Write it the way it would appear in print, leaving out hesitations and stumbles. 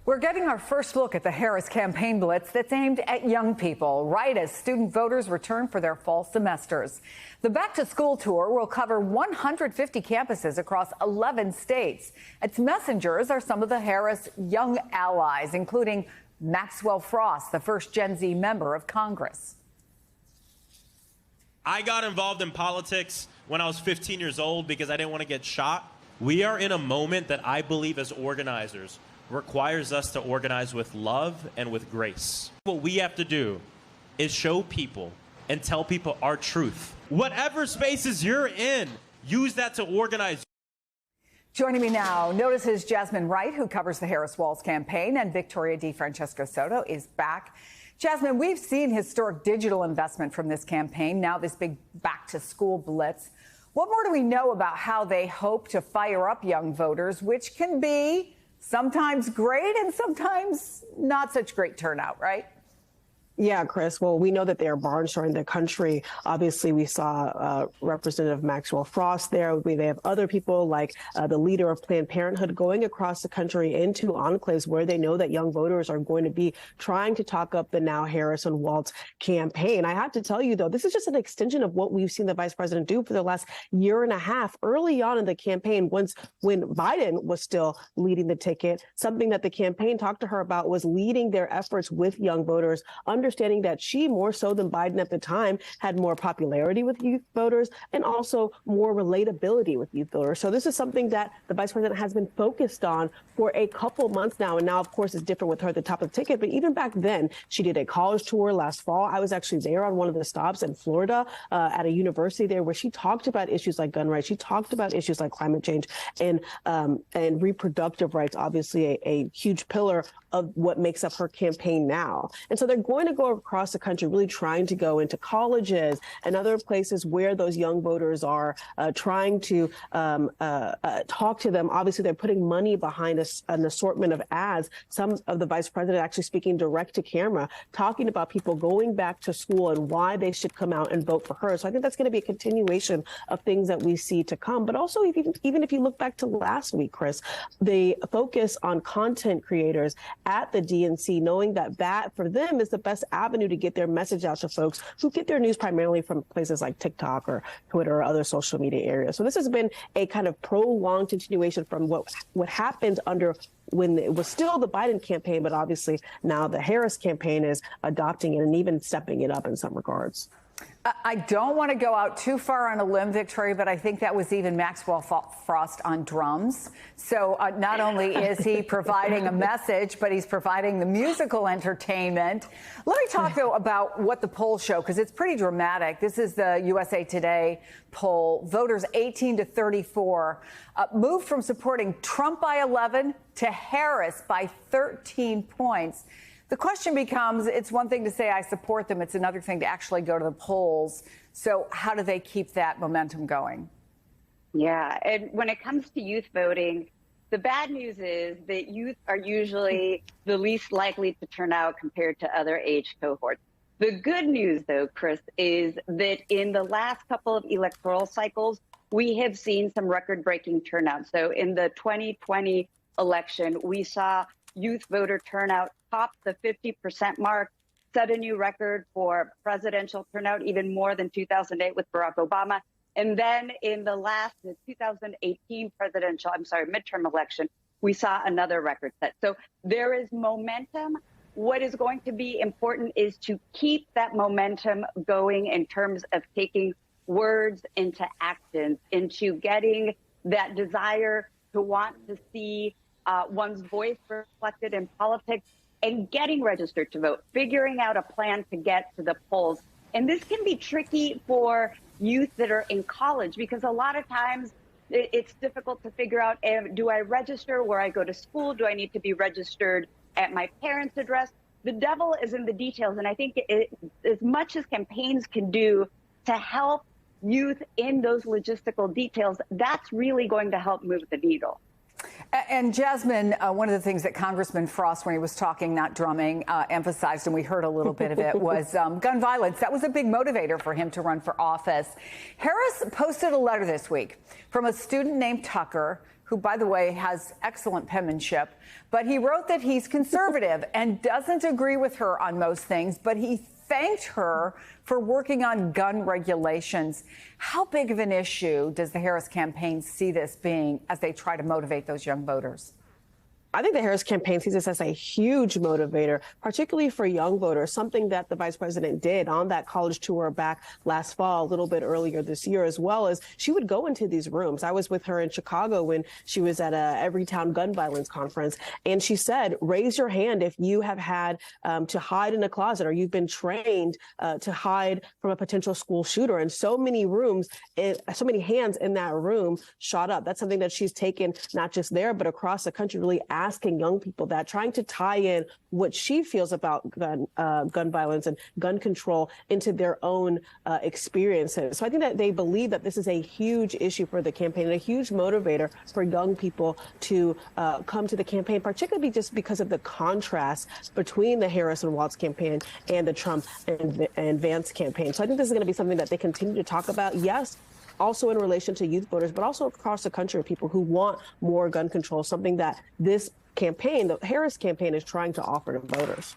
We're getting our first look at the Harris campaign blitz that's aimed at young people, right as student voters return for their fall semesters. The Back to School tour will cover 150 campuses across 11 states. Its messengers are some of the Harris young allies, including Maxwell Frost, the first Gen Z member of Congress. I got involved in politics when I was 15 years old because I didn't want to get shot. We are in a moment that I believe as organizers requires us to organize with love and with grace. What we have to do is show people and tell people our truth. Whatever spaces you're in, use that to organize. Joining me now, notices Jasmine Wright, who covers the Harris Walz campaign, and Victoria DeFrancesco Soto is back. Jasmine, we've seen historic digital investment from this campaign, now this big back-to-school blitz. What more do we know about how they hope to fire up young voters, which can be sometimes great and sometimes not such great turnout, right? Yeah, Chris. Well, we know that they are barnstorming the country. Obviously, we saw Representative Maxwell Frost there. They have other people like the leader of Planned Parenthood going across the country into enclaves where they know that young voters are going to be trying to talk up the now Harris and Walz campaign. I have to tell you, though, this is just an extension of what we've seen the vice president do for the last year and a half. Early on in the campaign, when Biden was still leading the ticket, something that the campaign talked to her about was leading their efforts with young voters, understanding that she, more so than Biden at the time, had more popularity with youth voters and also more relatability with youth voters. So this is something that the vice president has been focused on for a couple months now. And now, of course, it's different with her at the top of the ticket. But even back then, she did a college tour last fall. I was actually there on one of the stops in Florida at a university there where she talked about issues like gun rights. She talked about issues like climate change and reproductive rights, obviously a huge pillar of what makes up her campaign now. And so they're going to go across the country, really trying to go into colleges and other places where those young voters are, trying to talk to them. Obviously, they're putting money behind an assortment of ads. Some of the vice president actually speaking direct to camera, talking about people going back to school and why they should come out and vote for her. So I think that's going to be a continuation of things that we see to come. But also, even if you look back to last week, Chris, the focus on content creators at the DNC, knowing that for them is the best avenue to get their message out to folks who get their news primarily from places like TikTok or Twitter or other social media areas. So this has been a kind of prolonged continuation from what happened under when it was still the Biden campaign, but obviously now the Harris campaign is adopting it and even stepping it up in some regards. I don't want to go out too far on a limb, Victoria, but I think that was even Maxwell Frost on drums. So not only is he providing a message, but he's providing the musical entertainment. Let me talk, though, about what the polls show, because it's pretty dramatic. This is the USA Today poll. Voters 18 to 34 moved from supporting Trump by 11 to Harris by 13 points. The question becomes, it's one thing to say I support them. It's another thing to actually go to the polls. So how do they keep that momentum going? Yeah, and when it comes to youth voting, the bad news is that youth are usually the least likely to turn out compared to other age cohorts. The good news, though, Chris, is that in the last couple of electoral cycles, we have seen some record-breaking turnout. So in the 2020 election, we saw youth voter turnout top the 50% mark, set a new record for presidential turnout, even more than 2008 with Barack Obama. And then in the 2018 midterm election, we saw another record set. So there is momentum. What is going to be important is to keep that momentum going in terms of taking words into actions, into getting that desire to want to see one's voice reflected in politics and getting registered to vote, figuring out a plan to get to the polls. And this can be tricky for youth that are in college because a lot of times it's difficult to figure out, do I register where I go to school? Do I need to be registered at my parents' address? The devil is in the details. And I think as much as campaigns can do to help youth in those logistical details, that's really going to help move the needle. And Jasmine, one of the things that Congressman Frost, when he was talking, not drumming, emphasized, and we heard a little bit of it, was gun violence. That was a big motivator for him to run for office. Harris posted a letter this week from a student named Tucker who, by the way, has excellent penmanship. But he wrote that he's conservative and doesn't agree with her on most things, but he thanked her for working on gun regulations. How big of an issue does the Harris campaign see this being as they try to motivate those young voters? I think the Harris campaign sees this as a huge motivator, particularly for young voters, something that the vice president did on that college tour back last fall, a little bit earlier this year, as well as she would go into these rooms. I was with her in Chicago when she was at a Everytown gun violence conference, and she said, raise your hand if you have had to hide in a closet or you've been trained to hide from a potential school shooter. And so many rooms, so many hands in that room shot up. That's something that she's taken not just there, but across the country, really asking young people that, trying to tie in what she feels about gun violence and gun control into their own experiences. So I think that they believe that this is a huge issue for the campaign and a huge motivator for young people to come to the campaign, particularly just because of the contrast between the Harris and Walz campaign and the Trump and Vance campaign. So I think this is going to be something that they continue to talk about. Yes, also in relation to youth voters, but also across the country, people who want more gun control, something that this campaign, the Harris campaign, is trying to offer to voters.